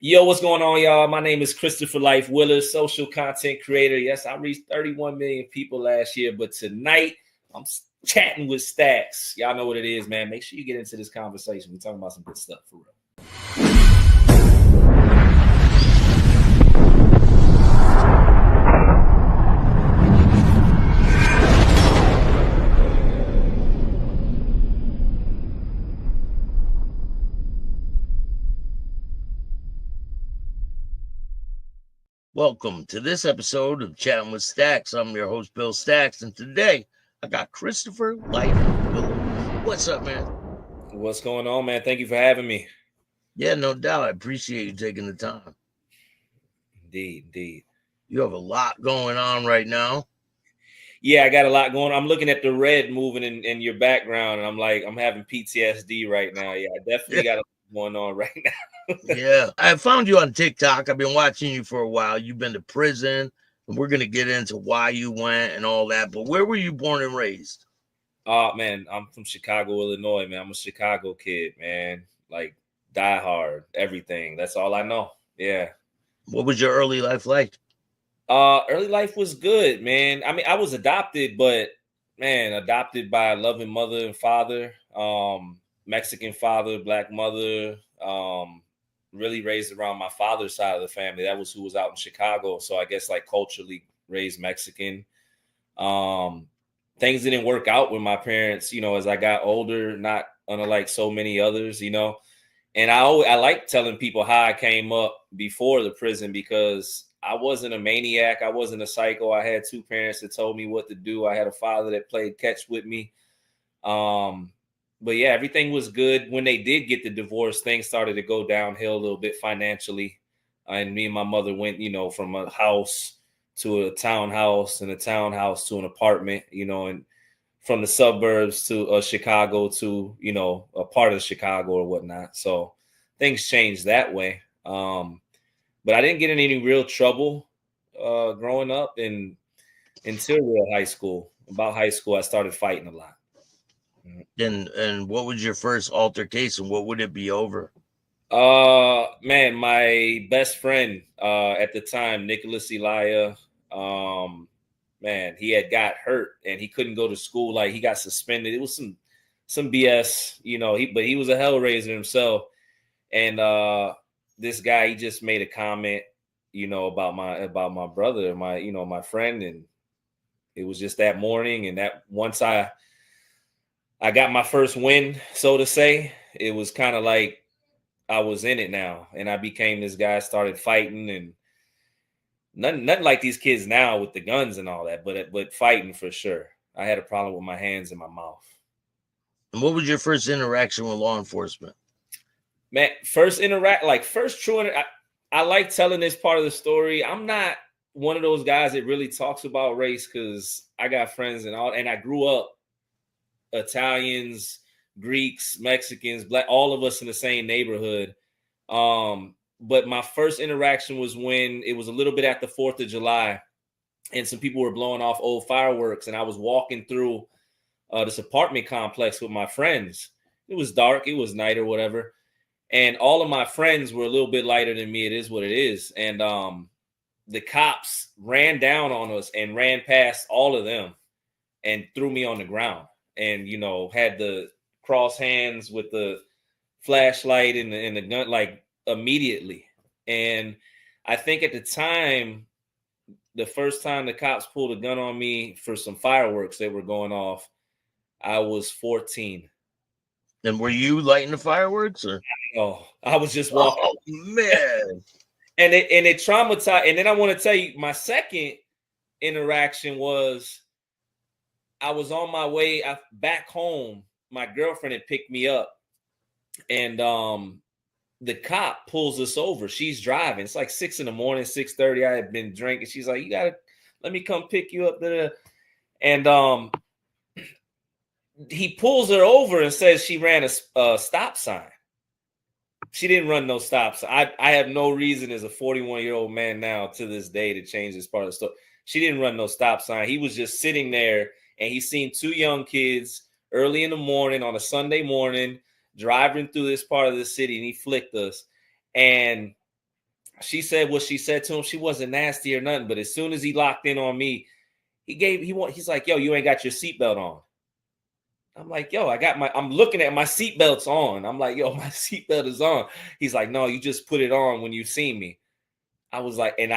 Yo, what's going on, y'all? My name is Christopher Life Willars, social content creator. Yes, I reached 31 million people last year, but tonight I'm chatting with Staxx. Y'all know what it is, man. Make sure you get into this conversation. We're talking about some good stuff for real. Welcome to this episode of Chatting with Staxx. I'm your host, Bill Staxx, and today I got Christopher Life Willars. What's up, man? What's going on, man? Thank you for having me. Yeah, no doubt. I appreciate you taking the time. Indeed. You have a lot going on right now. Yeah, I got a lot going on. I'm looking at the red moving in your background, and I'm having PTSD right now. Yeah, I definitely got a lot going on right now. Yeah, I found you on TikTok. I've been watching you for a while. You've been to prison, and we're going to get into why you went and all that. But where were you born and raised? Man, I'm from Chicago, Illinois, man. I'm a Chicago kid, man. Like, die hard, everything. That's all I know. Yeah. What was your early life like? Early life was good, man. I mean, I was adopted, but man, adopted by a loving mother and father. Mexican father, black mother. Really raised around my father's side of the family. That was who was out in Chicago. So I guess like culturally raised Mexican. Things didn't work out with my parents, as I got older, not unlike so many others, And I like telling people how I came up before the prison because I wasn't a maniac. I wasn't a psycho. I had two parents that told me what to do. I had a father that played catch with me. But yeah, everything was good. When they did get the divorce, things started to go downhill a little bit financially. And me and my mother went, from a house to a townhouse and a townhouse to an apartment, and from the suburbs to Chicago to, a part of Chicago or whatnot. So things changed that way. But I didn't get in any real trouble growing up until real high school. About high school, I started fighting a lot. And what was your first altercation? What would it be over? Man, my best friend at the time, Nicholas Elia, man, he had got hurt and he couldn't go to school. Like he got suspended. It was some BS, but he was a hellraiser himself. And this guy, he just made a comment, about my brother, my friend, and it was just that morning. And that once I got my first win, so to say, it was kind of like I was in it now, and I became this guy. Started fighting, and nothing like these kids now with the guns and all that, but fighting for sure. I had a problem with my hands and my mouth. And what was your first interaction with law enforcement? Man, first true. I like telling this part of the story. I'm not one of those guys that really talks about race because I got friends and all, and I grew up Italians, Greeks, Mexicans, black, all of us in the same neighborhood. But my first interaction was when it was a little bit after 4th of July, and some people were blowing off old fireworks, and I was walking through this apartment complex with my friends. It was dark, it was night or whatever. And all of my friends were a little bit lighter than me. It is what it is. And the cops ran down on us and ran past all of them and threw me on the ground. And, had the cross hands with the flashlight and the gun, like immediately. And I think at the time, the first time the cops pulled a gun on me for some fireworks that were going off, I was 14. And were you lighting the fireworks or? Oh, I was just walking. Oh, man. And it traumatized. And then I want to tell you, my second interaction was I was on my way back home. My girlfriend had picked me up, and the cop pulls us over. She's driving. It's like 6 a.m, 6:30. I had been drinking. She's like, "You gotta let me come pick you up there." And he pulls her over and says she ran a stop sign. She didn't run no stop sign. I have no reason as a 41-year-old man now to this day to change this part of the story. She didn't run no stop sign. He was just sitting there, and he seen two young kids early in the morning on a Sunday morning driving through this part of the city, and he flicked us. And she said what she said to him. She wasn't nasty or nothing, but as soon as he locked in on me, he's like, yo, you ain't got your seatbelt on. I'm like, yo, I'm looking at my seatbelt's on. I'm like, yo, my seatbelt is on. He's like, no, you just put it on when you see me. I was like, and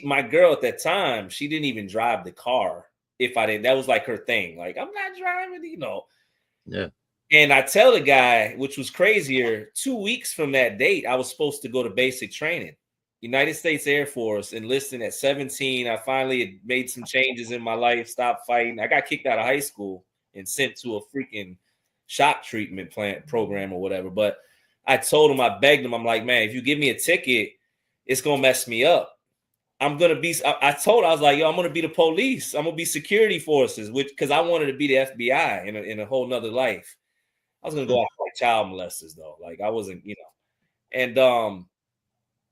my girl at that time, she didn't even drive the car. If I didn't, that was like her thing. Like, I'm not driving, Yeah. And I tell the guy, which was crazier, 2 weeks from that date, I was supposed to go to basic training. United States Air Force, enlisting at 17. I finally had made some changes in my life, stopped fighting. I got kicked out of high school and sent to a freaking shock treatment program or whatever. But I told him, I begged him, I'm like, man, if you give me a ticket, it's going to mess me up. I'm going to be, I was like, yo, I'm going to be the police. I'm going to be security forces, because I wanted to be the FBI in a whole nother life. I was going to go after like child molesters though. Like I wasn't, and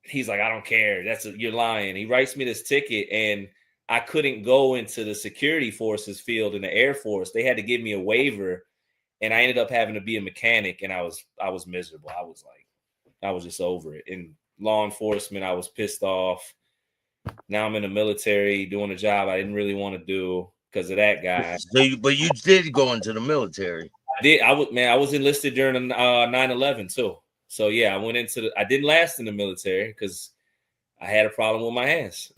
he's like, I don't care. You're lying. He writes me this ticket and I couldn't go into the security forces field in the Air Force. They had to give me a waiver and I ended up having to be a mechanic and I was miserable. I was just over it. In law enforcement, I was pissed off. Now I'm in the military doing a job I didn't really want to do because of that guy. But you did go into the military. I was enlisted during 9/11 too. So yeah, I didn't last in the military because I had a problem with my hands.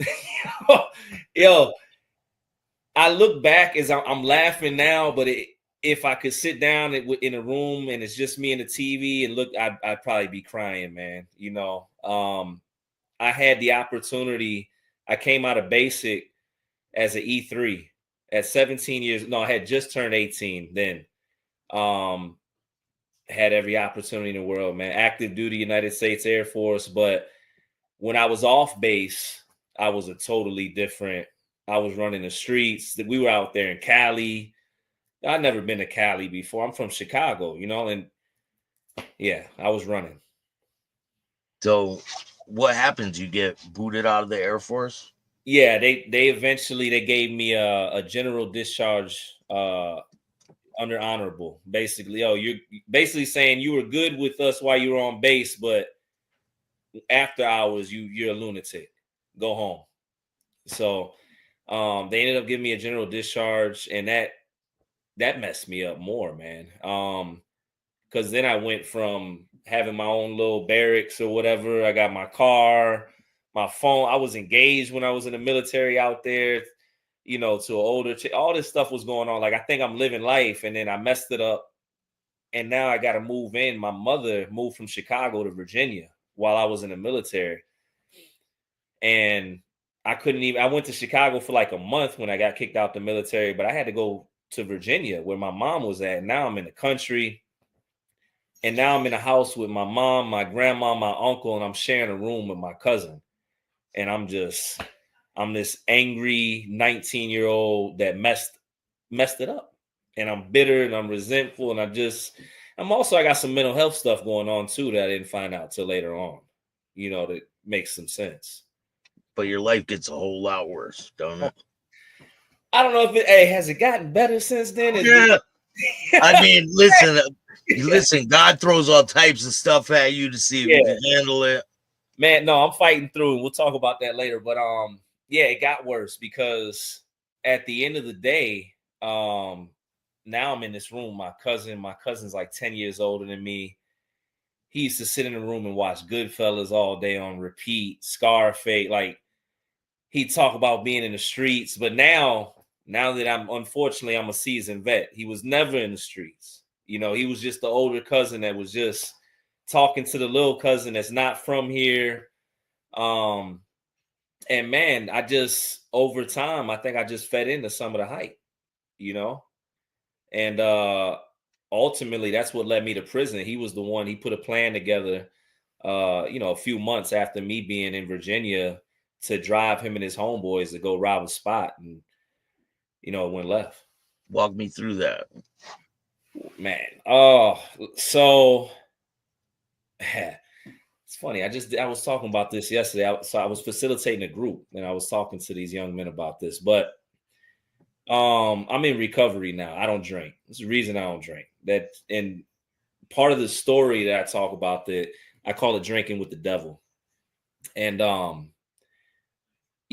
Yo, I look back as I'm laughing now, but if I could sit down in a room and it's just me and the TV and look, I'd probably be crying, man. I had the opportunity. I came out of basic as an E3 at 17 years. No, I had just turned 18 then. Had every opportunity in the world, man. Active duty United States Air Force. But when I was off base, I was a totally different. I was running the streets. We were out there in Cali. I'd never been to Cali before. I'm from Chicago, and yeah, I was running. So what happens? You get booted out of the Air Force? Yeah, they eventually gave me a general discharge under honorable. Basically, you're basically saying you were good with us while you were on base, but after hours you're a lunatic. Go home. So they ended up giving me a general discharge, and that messed me up more, man. Because then I went from having my own little barracks or whatever. I got my car, my phone. I was engaged when I was in the military out there, to an older chick. All this stuff was going on. Like, I think I'm living life, and then I messed it up. And now I got to move in. My mother moved from Chicago to Virginia while I was in the military. And I went to Chicago for like a month when I got kicked out the military, but I had to go to Virginia where my mom was at. Now I'm in the country. And now I'm in a house with my mom, my grandma, my uncle, and I'm sharing a room with my cousin. And I'm this angry 19-year-old that messed it up. And I'm bitter and I'm resentful. And I got some mental health stuff going on too that I didn't find out till later on, that makes some sense. But your life gets a whole lot worse, don't it? I don't know if has it gotten better since then? Yeah. I mean, listen, God throws all types of stuff at you to see if you can handle it. Man, no, I'm fighting through, and we'll talk about that later. But yeah, it got worse because at the end of the day, now I'm in this room. My cousin's like 10 years older than me. He used to sit in the room and watch Goodfellas all day on repeat, Scarface. Like, he'd talk about being in the streets. But now that I'm a seasoned vet, he was never in the streets. He was just the older cousin that was just talking to the little cousin that's not from here. And man, over time, I think I just fed into some of the hype, and ultimately that's what led me to prison. He was the one, he put a plan together, a few months after me being in Virginia to drive him and his homeboys to go rob a spot, and, it went left. Walk me through that. Man. So it's funny. I was talking about this yesterday. I was facilitating a group and I was talking to these young men about this, but I'm in recovery now. I don't drink. That's the reason I don't drink. And part of the story that I talk about, that I call it drinking with the devil. And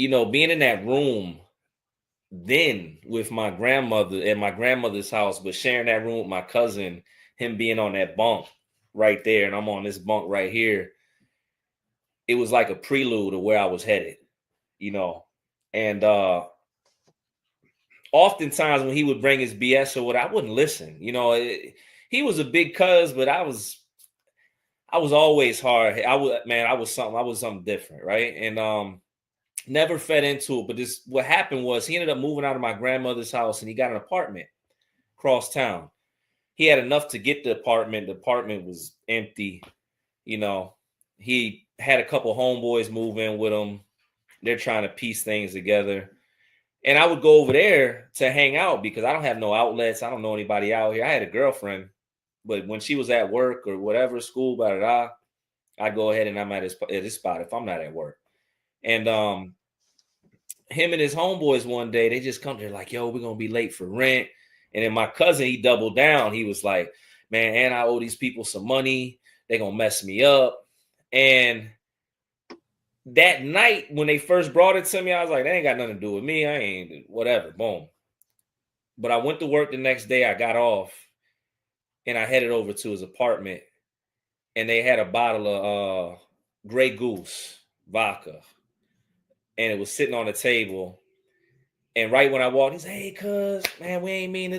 being in that room then with my grandmother at my grandmother's house, but sharing that room with my cousin, him being on that bunk right there, and I'm on this bunk right here, it was like a prelude of where I was headed, you know. And oftentimes when he would bring his BS or what, I wouldn't listen. He was a big cuz, but I was always hard. I was something different, right? And never fed into it. But what happened was he ended up moving out of my grandmother's house and he got an apartment across town. He had enough to get the apartment. The apartment was empty. He had a couple homeboys move in with him. They're trying to piece things together. And I would go over there to hang out because I don't have no outlets. I don't know anybody out here. I had a girlfriend, but when she was at work or whatever, school, blah, blah, blah, I'd go ahead and I'm at this spot if I'm not at work. And him and his homeboys one day, they just come there like, yo, we're going to be late for rent. And then my cousin, he doubled down. He was like, man, and I owe these people some money. They're going to mess me up. And that night, when they first brought it to me, I was like, they ain't got nothing to do with me. I ain't, whatever, boom. But I went to work the next day. I got off and I headed over to his apartment. And they had a bottle of Grey Goose vodka. And it was sitting on the table. And right when I walked, he said, hey, cuz, man, we ain't mean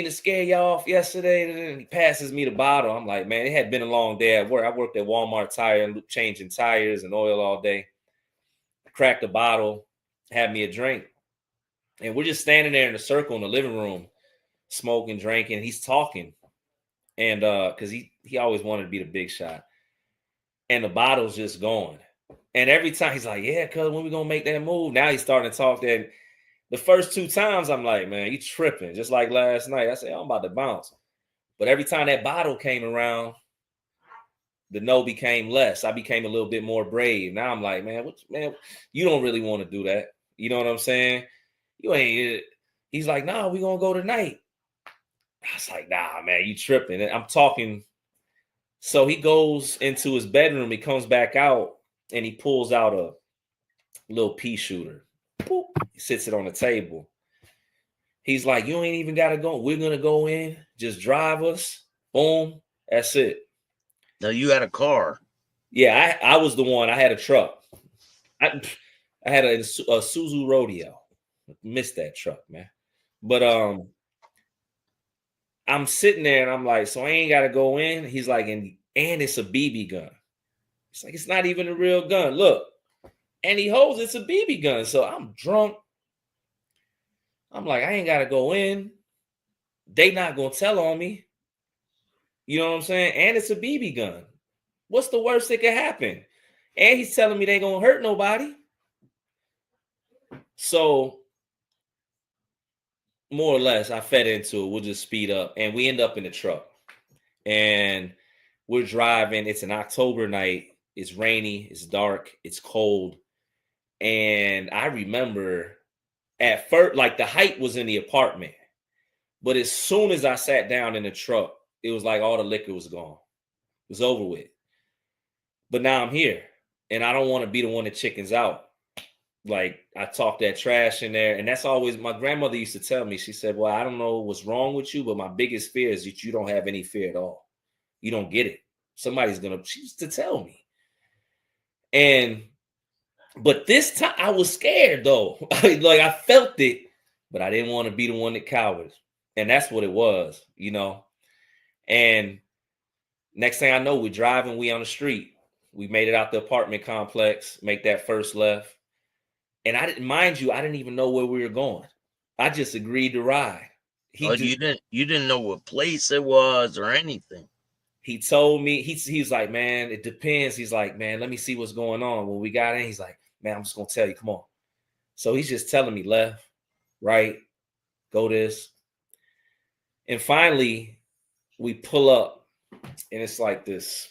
to scare y'all off yesterday. And he passes me the bottle. I'm like, man, it had been a long day at work. I worked at Walmart Tire and changing tires and oil all day. I cracked the bottle, had me a drink. And we're just standing there in a circle in the living room, smoking, drinking. He's talking. And because he always wanted to be the big shot. And the bottle's just going. And every time he's like, yeah, cuz when we gonna make that move? Now he's starting to talk that. The first 2 times I'm like, man, you tripping. Just like last night. I said, I'm about to bounce. But every time that bottle came around, the no became less. I became a little bit more brave. Now I'm like, man, you don't really want to do that. You know what I'm saying? You ain't. He's like, nah, we gonna go tonight. I was like, nah, man, you tripping. And I'm talking. So he goes into his bedroom. He comes back out and he pulls out a little pea shooter. Boop. He sits it on the table. He's like, you ain't even got to go. We're going to go in. Just drive us. Boom. That's it. Now you had a car. Yeah, I was the one. I had a truck. I had a Suzu Rodeo. Missed that truck, man. But I'm sitting there and I'm like, so I ain't got to go in. He's like, and it's a BB gun. It's like, it's not even a real gun. Look. And he holds it's a BB gun. So I'm drunk. I'm like, I ain't got to go in. They not going to tell on me. You know what I'm saying? And it's a BB gun. What's the worst that could happen? And he's telling me they ain't going to hurt nobody. So more or less, I fed into it. We'll just speed up. And we end up in the truck. And we're driving. It's an October night. It's rainy. It's dark. It's cold. And I remember at first, like the height was in the apartment. But as soon as I sat down in the truck, it was like all the liquor was gone. It was over with. But now I'm here. And I don't want to be the one that chickens out. Like I talk that trash in there. And that's always, my grandmother used to tell me, she said, well, I don't know what's wrong with you, but my biggest fear is that you don't have any fear at all. You don't get it. She used to tell me. But this time I was scared though. Like I felt it, but I didn't want to be the one that cowered. And that's what it was, And next thing I know, we're driving, we on the street. We made it out the apartment complex, make that first left. And I didn't even know where we were going. I just agreed to ride. You didn't know what place it was or anything. He told me, he's like, man, it depends. He's like, man, let me see what's going on. When we got in, he's like, man, I'm just going to tell you, come on. So he's just telling me left, right, go this. And finally, we pull up and it's like this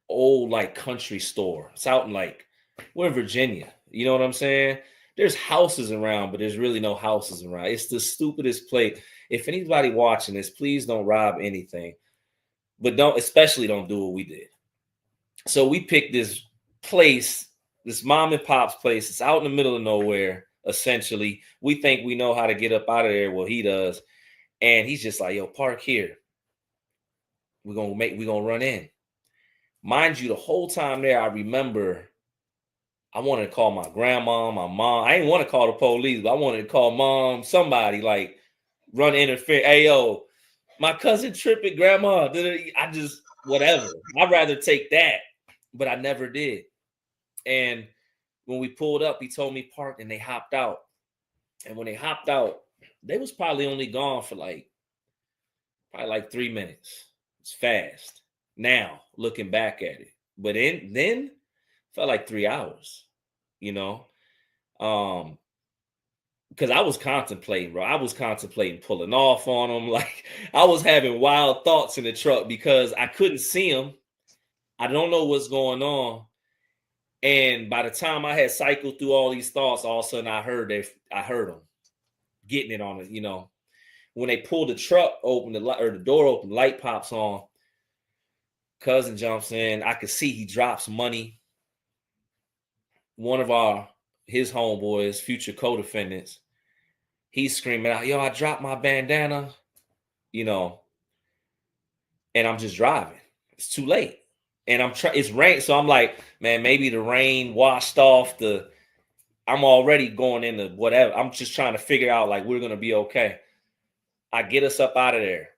old like country store. It's out in we're in Virginia. You know what I'm saying? There's houses around, but there's really no houses around. It's the stupidest place. If anybody watching this, please don't rob anything. But especially don't do what we did. So we picked this place, this mom and pop's place. It's out in the middle of nowhere, essentially. We think we know how to get up out of there. Well, he does. And he's just like, yo, park here. We're gonna run in. Mind you, the whole time there, I remember I wanted to call my grandma, my mom. I didn't want to call the police, but I wanted to call mom, somebody, like run interfere. Hey, yo, my cousin tripping, grandma. I just, whatever. I'd rather take that, but I never did. And when we pulled up, he told me park, and they hopped out. And when they hopped out, they was probably only gone for probably like 3 minutes. It's fast now, looking back at it. But then felt like 3 hours, you know. Because I was contemplating, bro. I was contemplating pulling off on them. Like, I was having wild thoughts in the truck because I couldn't see them. I don't know what's going on. And by the time I had cycled through all these thoughts, all of a sudden I heard them getting it on it. You know, when they pulled the truck open, the door open, light pops on. Cousin jumps in. I could see he drops money. One of his homeboys, future co-defendants, he's screaming out, yo, I dropped my bandana, you know, and I'm just driving. It's too late. And it's rain. So I'm like, man, maybe the rain washed off I'm already going into whatever. I'm just trying to figure out, like, we're going to be okay. I get us up out of there.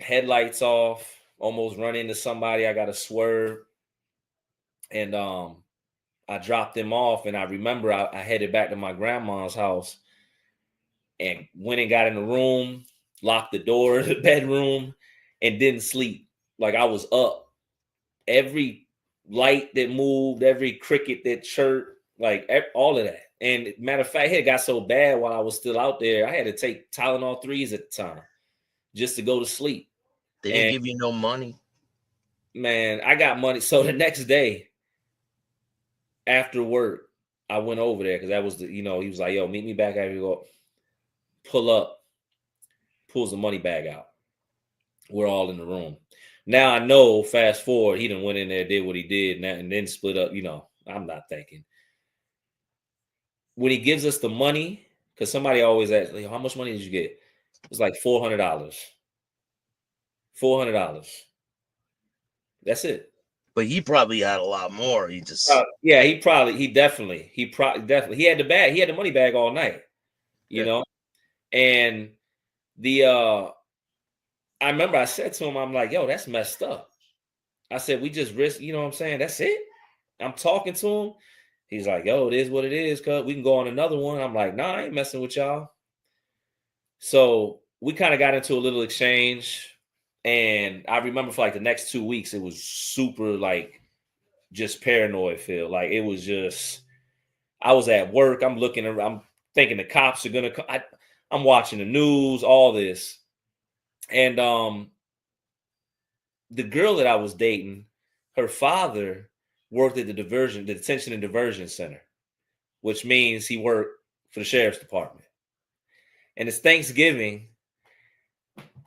Headlights off, almost run into somebody. I got to swerve. And I dropped him off. And I remember I headed back to my grandma's house and went and got in the room, locked the door of the bedroom, and didn't sleep. Like, I was up. Every light that moved, every cricket that chirped, like all of that. And matter of fact, it got so bad while I was still out there, I had to take Tylenol 3s at the time just to go to sleep. They didn't give you no money? Man, I got money. So the next day after work, I went over there because that was he was like, yo, meet me back after you go. Pull up, pulls the money bag out. We're all in the room. Now I know, fast forward, he done went in there, did what he did, and then split up. I'm not thinking. When he gives us the money, because somebody always asks, like, how much money did you get? It's like $400. $400. That's it. But he probably had a lot more. He just yeah, he definitely he had the bag, he had the money bag all night, you know. And I remember I said to him, I'm like, yo, that's messed up. I said, we just risk, you know what I'm saying? That's it. I'm talking to him. He's like, yo, it is what it is, cuz we can go on another one. I'm like, nah, I ain't messing with y'all. So we kind of got into a little exchange. And I remember for like the next 2 weeks, it was super like just paranoid feel. Like it was just, I was at work. I'm looking around, I'm thinking the cops are gonna come. I'm watching the news, all this. And the girl that I was dating, her father worked at the detention and diversion center, which means he worked for the sheriff's department. And it's Thanksgiving.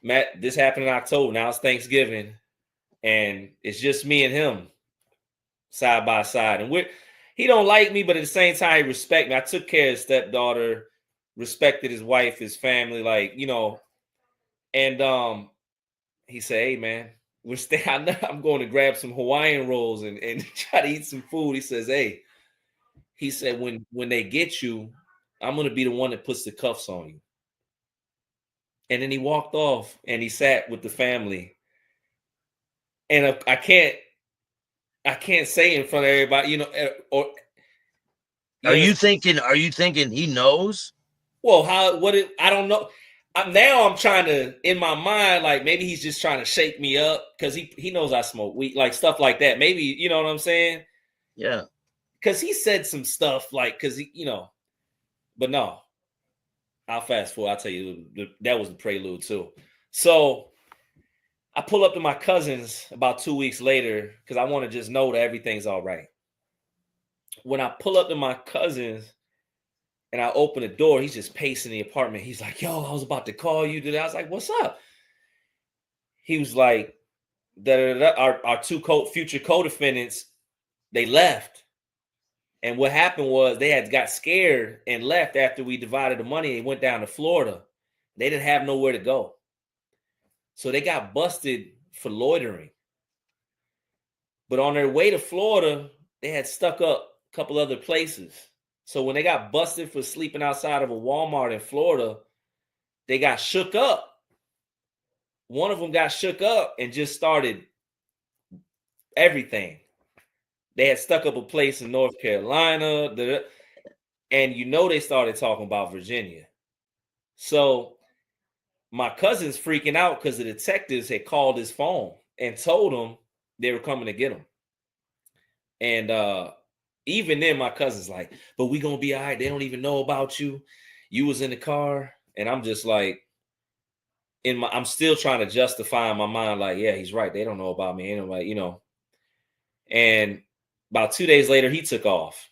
Matt, this happened in October. Now it's Thanksgiving. And it's just me and him side by side. And he don't like me, but at the same time, he respect me. I took care of his stepdaughter, respected his wife, his family, like, and he said, hey, man, I'm going to grab some Hawaiian rolls and try to eat some food. He says, hey, he said, when they get you, I'm going to be the one that puts the cuffs on you. And then he walked off and he sat with the family. And I can't say in front of everybody, Are you thinking he knows? Well, I don't know. Now I'm trying to, in my mind, like maybe he's just trying to shake me up because he knows I smoke weed, like stuff like that. Maybe, you know what I'm saying? Yeah. Because he said some stuff like, but no. I'll fast forward. I'll tell you, that was the prelude too. So I pull up to my cousin's about 2 weeks later because I want to just know that everything's all right. When I pull up to my cousin's and I open the door, he's just pacing the apartment. He's like, yo, I was about to call you today. I was like, what's up? He was like, our two future co-defendants They left. And what happened was they had got scared and left after we divided the money and went down to Florida. They didn't have nowhere to go. So they got busted for loitering. But on their way to Florida, they had stuck up a couple other places. So when they got busted for sleeping outside of a Walmart in Florida, they got shook up. One of them got shook up and just started everything. They had stuck up a place in North Carolina, and they started talking about Virginia. So my cousin's freaking out because the detectives had called his phone and told him they were coming to get him. And even then, my cousin's like, but we gonna be all right. They don't even know about you. You was in the car. And I'm just like, I'm still trying to justify in my mind, like, yeah, he's right. They don't know about me. And I'm like, And about 2 days later, he took off.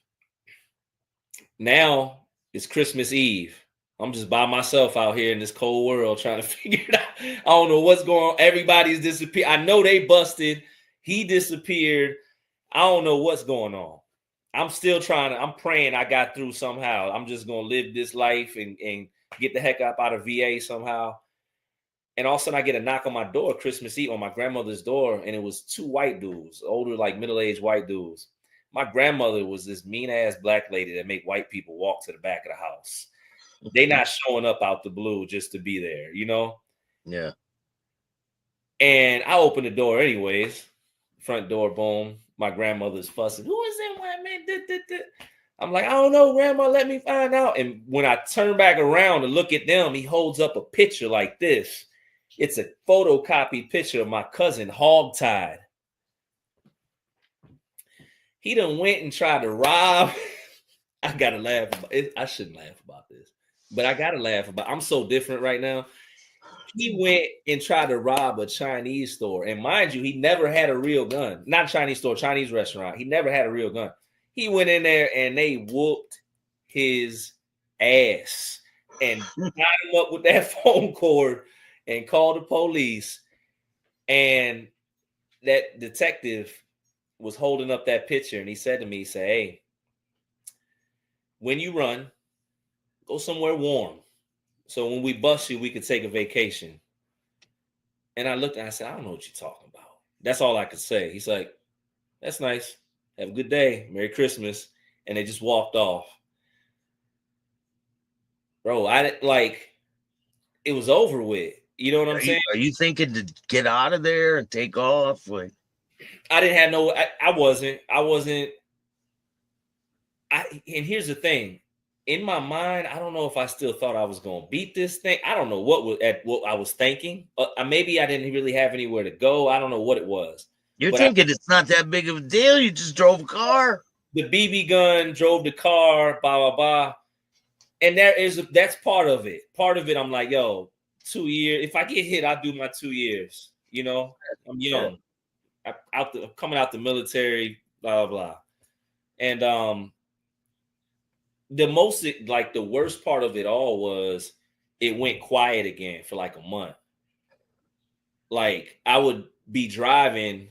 Now it's Christmas Eve. I'm just by myself out here in this cold world trying to figure it out. I don't know what's going on. Everybody's disappeared. I know they busted. He disappeared. I don't know what's going on. I'm still I'm praying I got through somehow. I'm just going to live this life and get the heck up out of VA somehow. And all of a sudden I get a knock on my door Christmas Eve on my grandmother's door. And it was two white dudes, older, like middle-aged white dudes. My grandmother was this mean-ass black lady that make white people walk to the back of the house. They not showing up out the blue just to be there, Yeah. And I opened the door anyways. Front door, boom. My grandmother's fussing. Who is that white man? I'm like, I don't know, Grandma. Let me find out. And when I turn back around to look at them, he holds up a picture like this. It's a photocopied picture of my cousin hogtied. He done went and tried to rob. I gotta laugh about it. I shouldn't laugh about this, but I gotta laugh about it. I'm so different right now. He went and tried to rob a Chinese store. And mind you, he never had a real gun. Not Chinese store, Chinese restaurant. He never had a real gun. He went in there and they whooped his ass and tied him up with that phone cord and called the police. And that detective was holding up that picture and he said to me, he said, hey, when you run, go somewhere warm. So when we bust you, we could take a vacation. And I looked and I said, I don't know what you're talking about. That's all I could say. He's like, that's nice. Have a good day. Merry Christmas. And they just walked off. Bro, it was over with. You know what I'm saying? Are you thinking to get out of there and take off? Like, I didn't have I wasn't. And here's the thing. In my mind, I don't know if I still thought I was going to beat this thing. I don't know what I was thinking. Maybe I didn't really have anywhere to go. I don't know what it was. You're thinking it's not that big of a deal. You just drove a car. The BB gun, drove the car, blah, blah, blah. And that's part of it. Part of it, I'm like, yo, 2 years. If I get hit, I'll do my 2 years. I'm young. Coming out the military, blah, blah, blah. And the worst part of it all was it went quiet again for like a month. Like I would be driving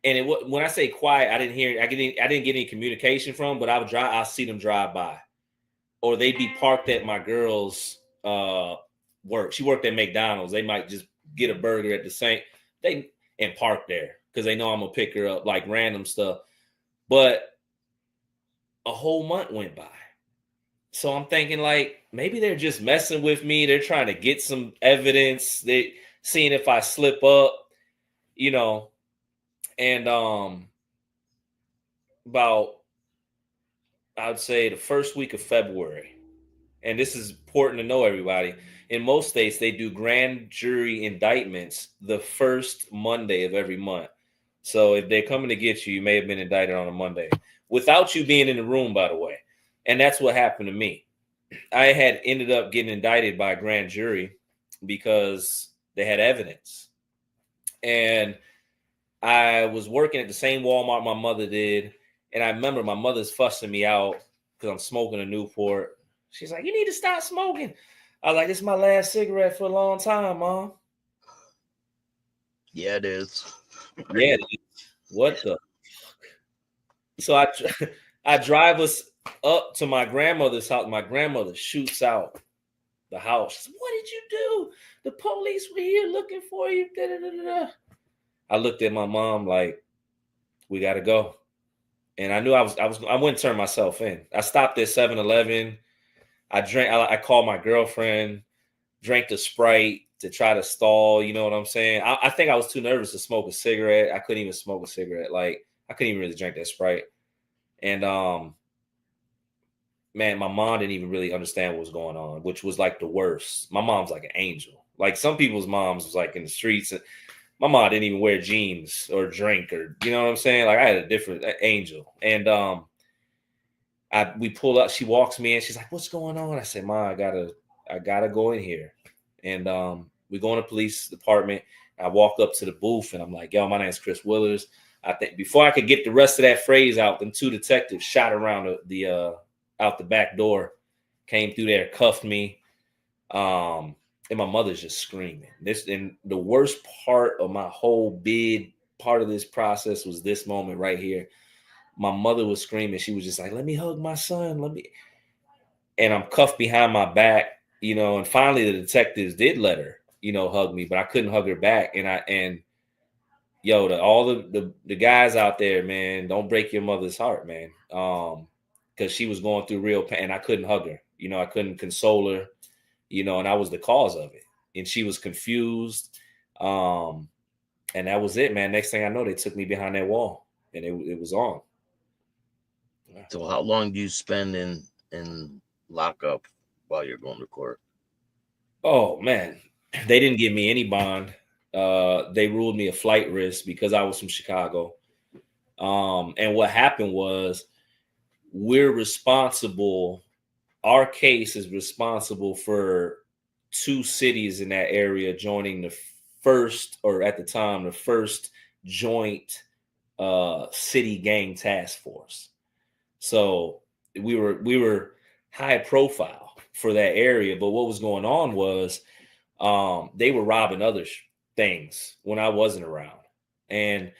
and when I say quiet, I didn't get any communication from, but I'll see them drive by or they'd be parked at my girl's work. She worked at McDonald's. They might just get a burger at the same and park there because they know I'm gonna pick her up, like random stuff. But a whole month went by. So I'm thinking like maybe they're just messing with me. They're trying to get some evidence. They seeing if I slip up, and about I'd say the first week of February. And this is important to know, everybody. In most states, they do grand jury indictments the first Monday of every month. So if they're coming to get you, you may have been indicted on a Monday without you being in the room, by the way. And that's what happened to me. I had ended up getting indicted by a grand jury because they had evidence. And I was working at the same Walmart my mother did. And I remember my mother's fussing me out because I'm smoking a Newport. She's like, you need to stop smoking. I was like, this is my last cigarette for a long time, Mom. Yeah, it is. Yeah, it is. What the? So I drive us up to my grandmother's house. My grandmother shoots out the house. Says, what did you do? The police were here looking for you. Da, da, da, da. I looked at my mom like, we got to go. And I knew I wouldn't turn myself in. I stopped at 7-Eleven. I called my girlfriend, drank the Sprite to try to stall. You know what I'm saying? I think I was too nervous to smoke a cigarette. I couldn't even smoke a cigarette. Like, I couldn't even really drink that Sprite. And man, my mom didn't even really understand what was going on, which was like the worst. My mom's like an angel. Like some people's moms was like in the streets. And my mom didn't even wear jeans or drink or, you know what I'm saying? Like I had a different angel. And we pull up, she walks me in. She's like, what's going on? I said, Ma, I gotta go in here. And we go in the police department. I walk up to the booth and I'm like, yo, my name's Chris Willars. I think before I could get the rest of that phrase out, them two detectives shot around the out the back door, came through there, cuffed me. And my mother's just screaming. And the worst part of my whole bid part of this process was this moment right here. My mother was screaming. She was just like, let me hug my son. And I'm cuffed behind my back, you know, and finally the detectives did let her, you know, hug me, but I couldn't hug her back. And all the guys out there, man, don't break your mother's heart, man. Because she was going through real pain and I couldn't hug her. You know, I couldn't console her, you know, and I was the cause of it. And she was confused. And that was it, man. Next thing I know, they took me behind that wall and it was on. So how long do you spend in lockup while you're going to court? Oh, man. They didn't give me any bond. They ruled me a flight risk because I was from Chicago. And what happened was we're responsible. Our case is responsible for 2 cities in that area joining the first, or at the time, the first joint city gang task force. So we were high profile for that area. But what was going on was they were robbing other things when I wasn't around. And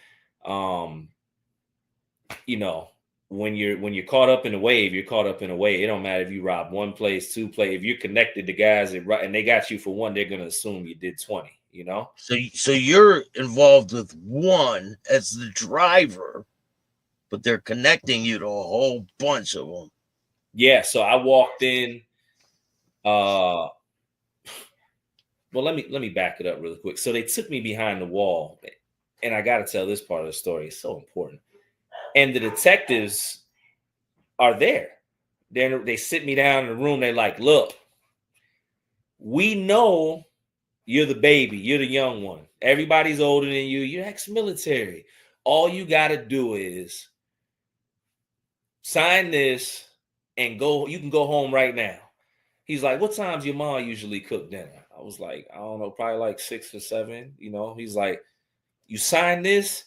you know, when you're caught up in a wave, you're caught up in a wave. It don't matter if you rob one place, 2 places. If you're connected to guys and they got you for one, they're gonna assume you did 20. You know. So you're involved with one as the driver, but they're connecting you to a whole bunch of them. Yeah. So I walked in. Well, let me back it up really quick. So they took me behind the wall, and I got to tell this part of the story. It's so important. And the detectives are there. They sit me down in the room. They're like, look, we know you're the baby. You're the young one. Everybody's older than you. You're ex-military. All you got to do is sign this and go. You can go home right now. He's like, what time's your mom usually cook dinner? I was like, I don't know, probably like 6 or 7. You know, he's like, you sign this.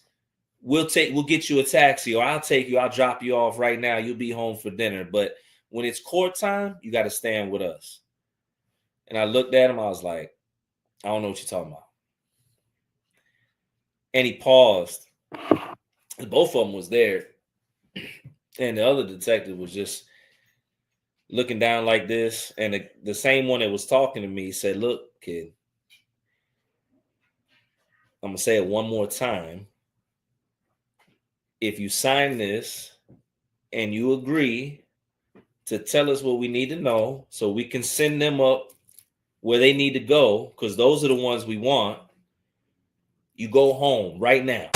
We'll get you a taxi, or I'll take you. I'll drop you off right now. You'll be home for dinner. But when it's court time, you got to stand with us. And I looked at him. I was like, I don't know what you're talking about. And he paused. Both of them was there. And the other detective was just looking down like this. And the same one that was talking to me said, look, kid, I'm going to say it one more time. If you sign this and you agree to tell us what we need to know so we can send them up where they need to go, because those are the ones we want, you go home right now.